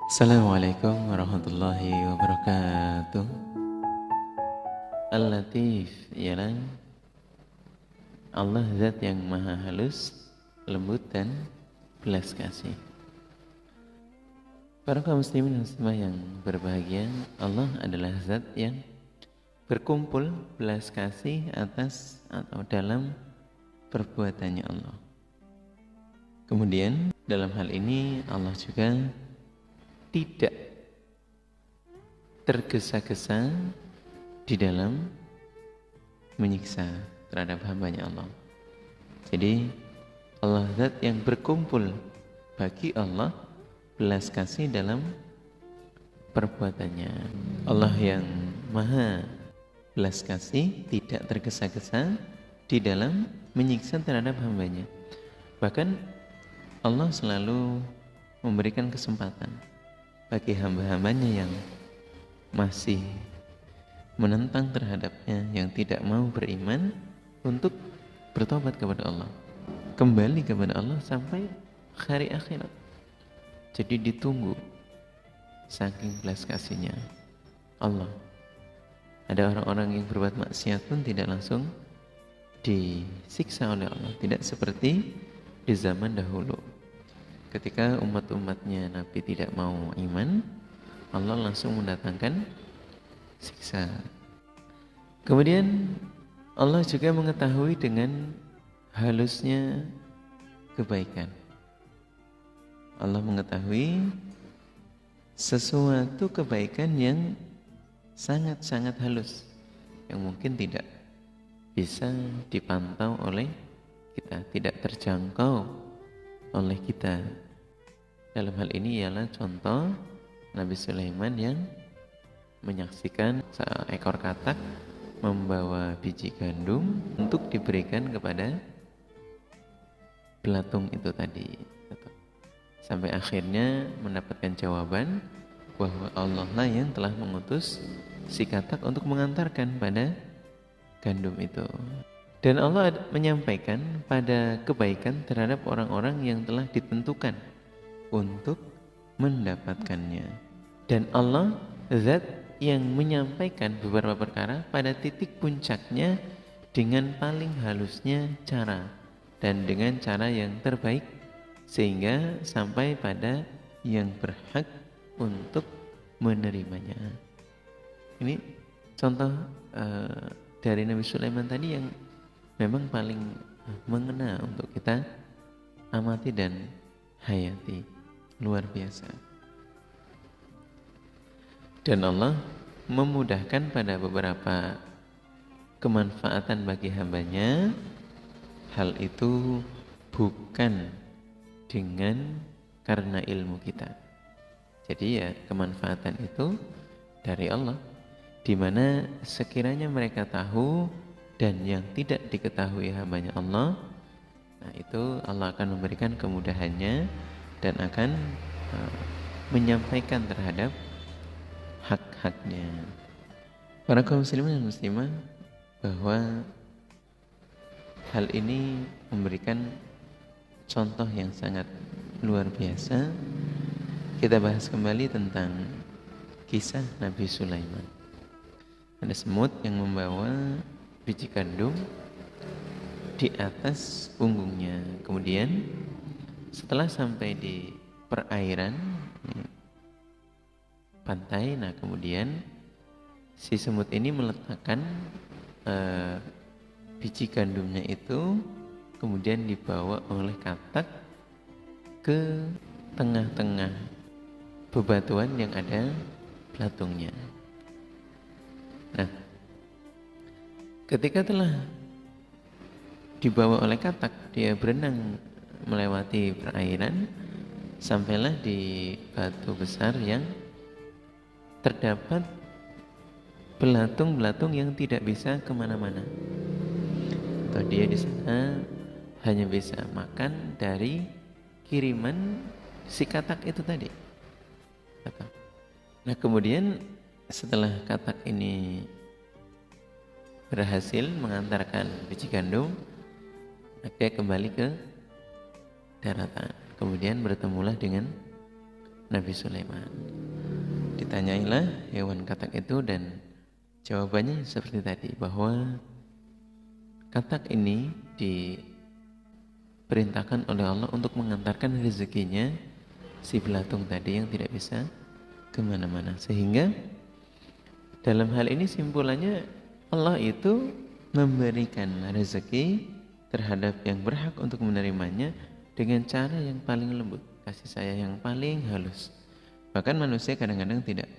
Assalamualaikum warahmatullahi wabarakatuh. Al-Latif ialah Allah zat yang maha halus, lembut dan belas kasih. Para kaum muslimin dan muslimah yang berbahagia, Allah adalah zat yang berkumpul belas kasih atas atau dalam perbuatannya Allah. Kemudian dalam hal ini Allah juga tidak tergesa-gesa di dalam menyiksa terhadap hambanya Allah. Jadi Allah zat yang berkumpul bagi Allah belas kasih dalam perbuatannya. Allah yang maha belas kasih tidak tergesa-gesa di dalam menyiksa terhadap hambanya. Bahkan Allah selalu memberikan kesempatan bagi hamba-hambanya yang masih menentang terhadapnya, yang tidak mau beriman, untuk bertobat kepada Allah, kembali kepada Allah sampai hari akhirat. Jadi ditunggu saking belas kasihnya Allah. Ada orang-orang yang berbuat maksiat pun tidak langsung disiksa oleh Allah, tidak seperti di zaman dahulu. Ketika umat-umatnya Nabi tidak mau iman, Allah langsung mendatangkan siksa. Kemudian Allah juga mengetahui dengan halusnya kebaikan. Allah mengetahui sesuatu kebaikan yang sangat-sangat halus, yang mungkin tidak bisa dipantau oleh kita, tidak terjangkau oleh kita. Dalam hal ini ialah contoh Nabi Sulaiman yang menyaksikan seekor katak membawa biji gandum untuk diberikan kepada belatung itu tadi, sampai akhirnya mendapatkan jawaban bahwa Allah lah yang telah mengutus si katak untuk mengantarkan pada gandum itu. Dan Allah menyampaikan pada kebaikan terhadap orang-orang yang telah ditentukan untuk mendapatkannya. Dan Allah zat yang menyampaikan beberapa perkara pada titik puncaknya dengan paling halusnya cara dan dengan cara yang terbaik, sehingga sampai pada yang berhak untuk menerimanya. Ini contoh dari Nabi Sulaiman tadi yang memang paling mengena untuk kita amati dan hayati. Luar biasa. Dan Allah memudahkan pada beberapa kemanfaatan bagi hambanya. Hal itu bukan dengan karena ilmu kita. Jadi ya kemanfaatan itu dari Allah, di mana sekiranya mereka tahu dan yang tidak diketahui hambanya Allah, nah itu Allah akan memberikan kemudahannya dan akan menyampaikan terhadap hak-haknya. Para kaum muslimin dan muslimah, bahwa hal ini memberikan contoh yang sangat luar biasa. Kita bahas kembali tentang kisah Nabi Sulaiman. Ada semut yang membawa biji gandum di atas punggungnya. Kemudian setelah sampai di perairan pantai, nah kemudian si semut ini meletakkan biji gandumnya itu, kemudian dibawa oleh katak ke tengah-tengah bebatuan yang ada belatungnya. Nah, ketika telah dibawa oleh katak, dia berenang melewati perairan, sampailah di batu besar yang terdapat belatung-belatung yang tidak bisa kemana-mana. Atau dia di sana hanya bisa makan dari kiriman si katak itu tadi. Nah kemudian setelah katak ini berhasil mengantarkan biji gandum, dia kembali ke daratan. Kemudian bertemulah dengan Nabi Sulaiman. Ditanyailah hewan katak itu dan jawabannya seperti tadi, bahwa katak ini diperintahkan oleh Allah untuk mengantarkan rezekinya si belatung tadi yang tidak bisa kemana-mana. Sehingga dalam hal ini simpulannya, Allah itu memberikan rezeki terhadap yang berhak untuk menerimanya dengan cara yang paling lembut, kasih sayang yang paling halus. Bahkan manusia kadang-kadang tidak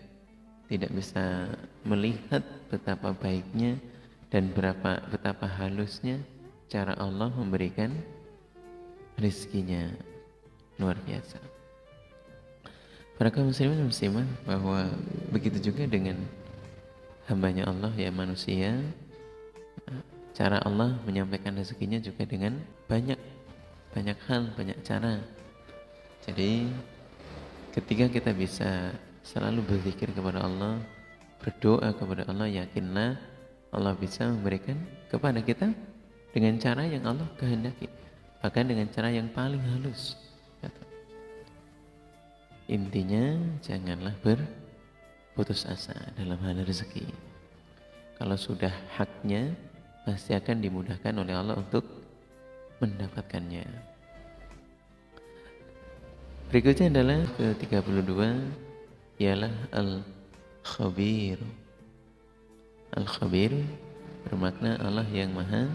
bisa melihat betapa baiknya dan betapa halusnya cara Allah memberikan rezekinya. Luar biasa. Para kaum muslimin dan muslimah, bahwa begitu juga dengan hambanya Allah, ya manusia, cara Allah menyampaikan rezekinya juga dengan banyak hal, banyak cara. Jadi ketika kita bisa selalu berzikir kepada Allah, berdoa kepada Allah, yakinlah Allah bisa memberikan kepada kita dengan cara yang Allah kehendaki, bahkan dengan cara yang paling halus. Intinya janganlah berputus asa dalam hal rezeki. Kalau sudah haknya, pasti akan dimudahkan oleh Allah untuk mendapatkannya. Berikutnya adalah ke-32, ialah Al-Khabir. Al-Khabir bermakna Allah yang maha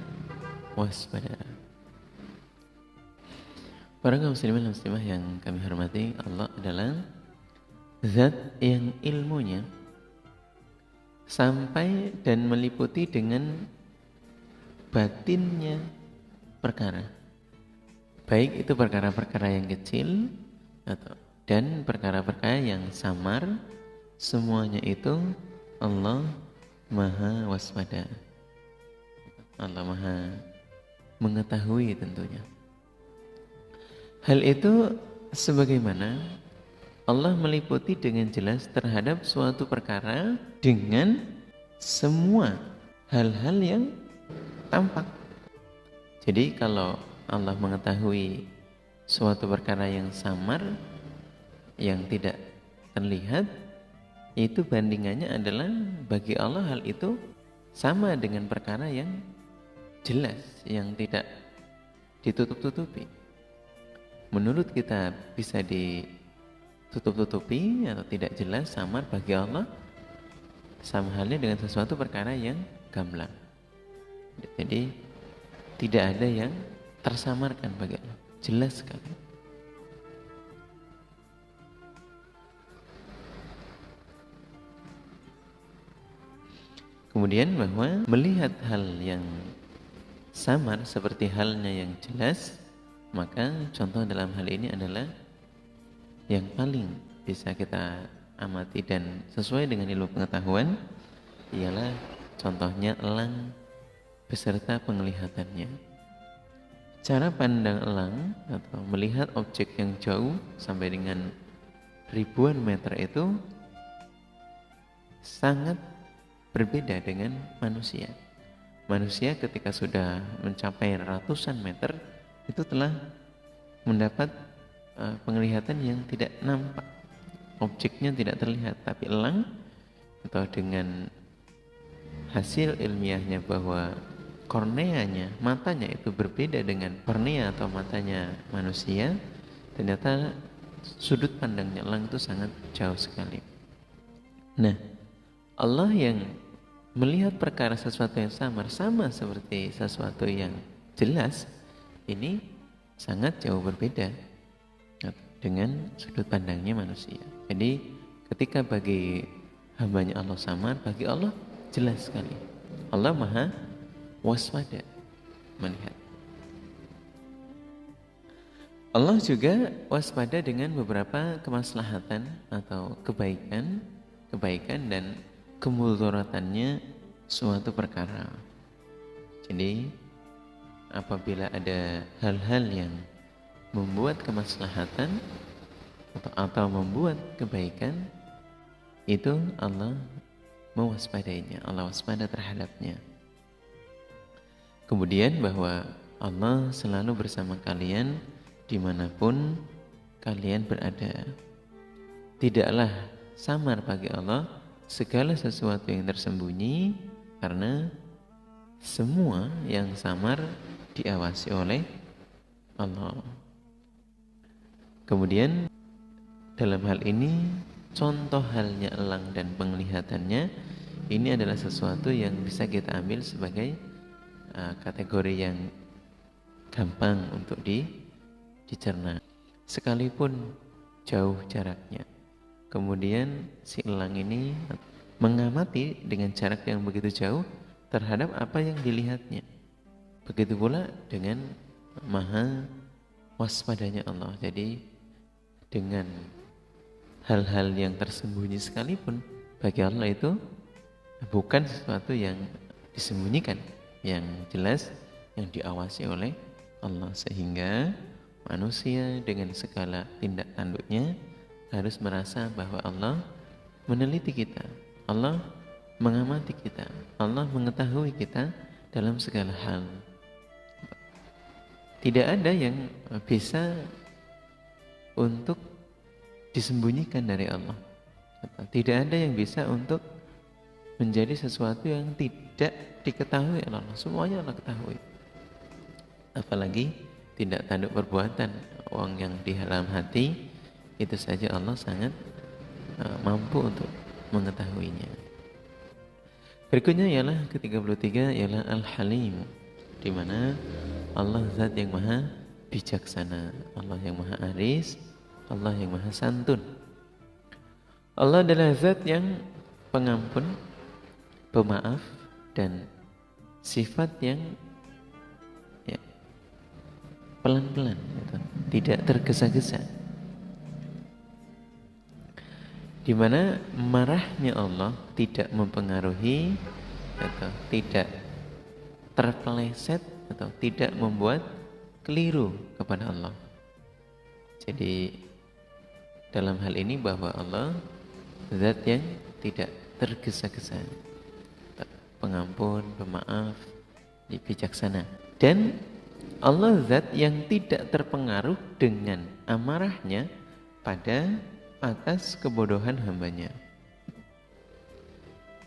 waspada. Para kaum muslimin dan muslimah yang kami hormati, Allah adalah zat yang ilmunya sampai dan meliputi dengan batinnya perkara, baik itu perkara-perkara yang kecil dan perkara-perkara yang samar. Semuanya itu Allah maha waspada, Allah maha mengetahui tentunya. Hal itu sebagaimana Allah meliputi dengan jelas terhadap suatu perkara dengan semua hal-hal yang tampak. Jadi kalau Allah mengetahui suatu perkara yang samar, yang tidak terlihat, itu bandingannya adalah bagi Allah hal itu sama dengan perkara yang jelas, yang tidak ditutup-tutupi. Menurut kita bisa ditutup-tutupi atau tidak jelas, samar, bagi Allah sama halnya dengan sesuatu perkara yang gamblang. Jadi tidak ada yang tersamarkan bagi Allah, jelas sekali. Kemudian bahwa melihat hal yang samar seperti halnya yang jelas, maka contoh dalam hal ini adalah yang paling bisa kita amati dan sesuai dengan ilmu pengetahuan, ialah contohnya elang beserta penglihatannya. Cara pandang elang atau melihat objek yang jauh sampai dengan ribuan meter itu sangat berbeda dengan manusia. Manusia ketika sudah mencapai ratusan meter itu telah mendapat penglihatan yang tidak nampak, objeknya tidak terlihat. Tapi elang atau dengan hasil ilmiahnya bahwa korneanya, matanya itu berbeda dengan kornea atau matanya manusia, ternyata sudut pandangnya elang itu sangat jauh sekali. Nah, Allah yang melihat perkara sesuatu yang samar sama seperti sesuatu yang jelas, ini sangat jauh berbeda dengan sudut pandangnya manusia. Jadi ketika bagi hambanya Allah samar, bagi Allah jelas sekali. Allah maha waspada melihat. Allah juga waspada dengan beberapa kemaslahatan atau kebaikan dan kemudorotannya suatu perkara. Jadi apabila ada hal-hal yang membuat kemaslahatan atau membuat kebaikan, itu Allah mewaspadainya, Allah waspada terhadapnya. Kemudian bahwa Allah selalu bersama kalian dimanapun kalian berada. tidaklah samar bagi Allah segala sesuatu yang tersembunyi, karena semua yang samar diawasi oleh Allah. Kemudian dalam hal ini contoh halnya elang dan penglihatannya ini adalah sesuatu yang bisa kita ambil sebagai kategori yang gampang untuk dicerna. Sekalipun jauh jaraknya, kemudian si elang ini mengamati dengan jarak yang begitu jauh terhadap apa yang dilihatnya. Begitu pula dengan maha waspadanya Allah. Jadi dengan hal-hal yang tersembunyi sekalipun bagi Allah itu bukan sesuatu yang disembunyikan, yang jelas yang diawasi oleh Allah, sehingga manusia dengan segala tindak tanduknya harus merasa bahwa Allah meneliti kita, Allah mengamati kita, Allah mengetahui kita dalam segala hal. Tidak ada yang bisa untuk disembunyikan dari Allah. Tidak ada yang bisa untuk menjadi sesuatu yang tidak diketahui oleh Allah. Semuanya Allah ketahui. Apalagi tindak tanduk perbuatan orang yang di dalam hati, itu saja Allah sangat mampu untuk mengetahuinya. Berikutnya ialah ke-33, ialah Al-Halim, di mana Allah zat yang maha bijaksana, Allah yang maha aris, Allah yang maha santun. Allah adalah zat yang pengampun, pemaaf, dan sifat yang pelan-pelan, gitu, tidak tergesa-gesa. Di mana marahnya Allah tidak mempengaruhi atau tidak terpeleset atau tidak membuat keliru kepada Allah. Jadi dalam hal ini bahwa Allah zat yang tidak tergesa-gesa, pengampun, pemaaf, bijaksana. Dan Allah zat yang tidak terpengaruh dengan amarahnya pada atas kebodohan hambanya.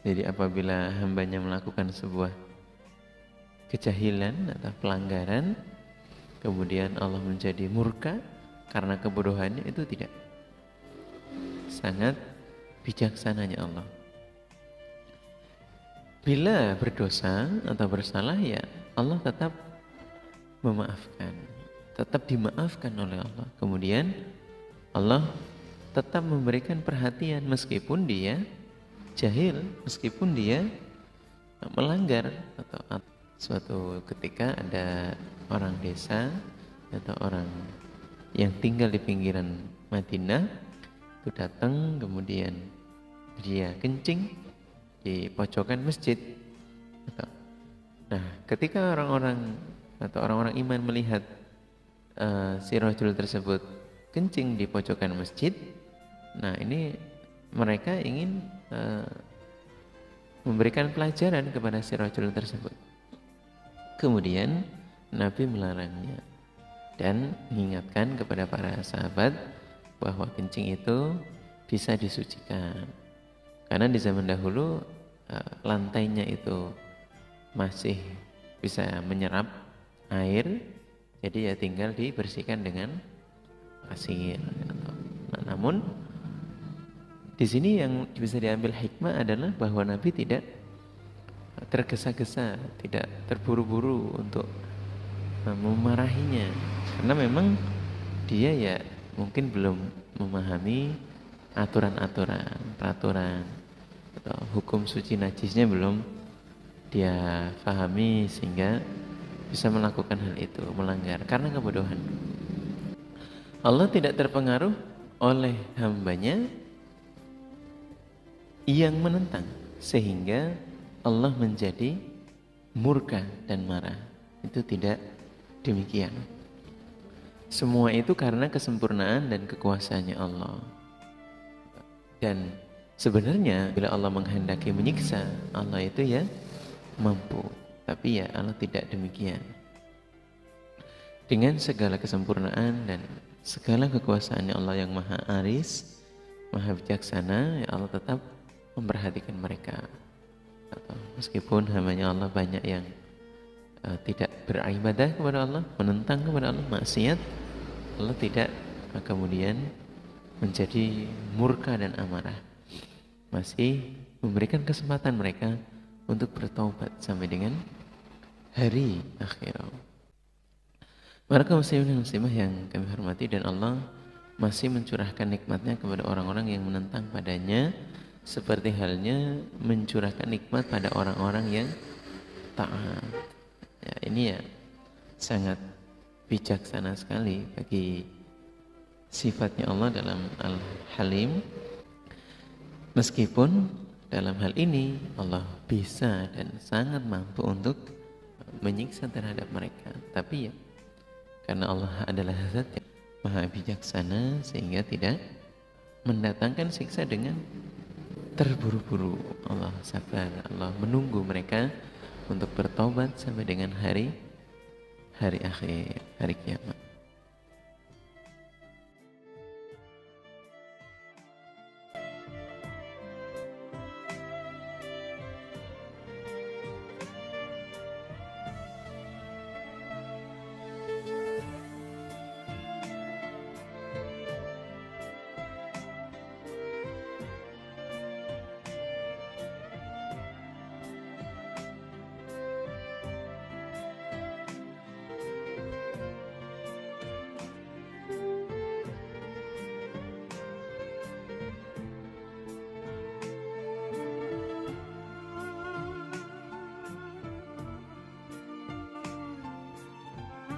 Jadi apabila hambanya melakukan sebuah kejahilan atau pelanggaran, kemudian Allah menjadi murka karena kebodohannya, itu tidak. Sangat bijaksananya Allah. Bila berdosa atau bersalah, ya Allah tetap memaafkan, tetap dimaafkan oleh Allah. Kemudian Allah tetap memberikan perhatian meskipun dia jahil, meskipun dia melanggar. Atau suatu ketika ada orang desa atau orang yang tinggal di pinggiran Madinah itu datang, kemudian dia kencing di pojokan masjid. Nah, ketika orang-orang atau orang-orang iman melihat si rajul tersebut kencing di pojokan masjid, nah ini mereka ingin memberikan pelajaran kepada si rajul tersebut. Kemudian Nabi melarangnya dan mengingatkan kepada para sahabat bahwa kencing itu bisa disucikan. Karena di zaman dahulu lantainya itu masih bisa menyerap air, jadi ya tinggal dibersihkan dengan pasir. Nah, namun di sini yang bisa diambil hikmah adalah bahwa Nabi tidak tergesa-gesa, tidak terburu-buru untuk memarahinya, karena memang dia ya mungkin belum memahami aturan-aturan, peraturan atau hukum suci najisnya belum dia pahami, sehingga bisa melakukan hal itu, melanggar karena kebodohan. Allah tidak terpengaruh oleh hambanya yang menentang, sehingga Allah menjadi murka dan marah. Itu tidak demikian. Semua itu karena kesempurnaan dan kekuasaannya Allah. Dan sebenarnya bila Allah menghendaki menyiksa, Allah itu ya mampu. Tapi ya Allah tidak demikian. Dengan segala kesempurnaan dan segala kekuasaannya Allah yang maha aris, Maha bijaksana, ya Allah tetap memperhatikan mereka. Atau meskipun hambanya Allah banyak yang tidak beribadah kepada Allah, menentang kepada Allah, maksiat, Allah tidak kemudian menjadi murka dan amarah. Masih memberikan kesempatan mereka untuk bertaubat sampai dengan hari akhir. Para kaum muslimin dan muslimah yang kami hormati, dan Allah masih mencurahkan nikmatnya kepada orang-orang yang menentang padanya, seperti halnya mencurahkan nikmat pada orang-orang yang taat. Ya, ini ya sangat bijaksana sekali bagi sifatnya Allah dalam Al-Halim. Meskipun dalam hal ini Allah bisa dan sangat mampu untuk menyiksa terhadap mereka, tapi ya karena Allah adalah zat yang maha bijaksana sehingga tidak mendatangkan siksa dengan terburu-buru. Allah sabar, Allah menunggu mereka untuk bertobat sampai dengan hari akhir, hari kiamat.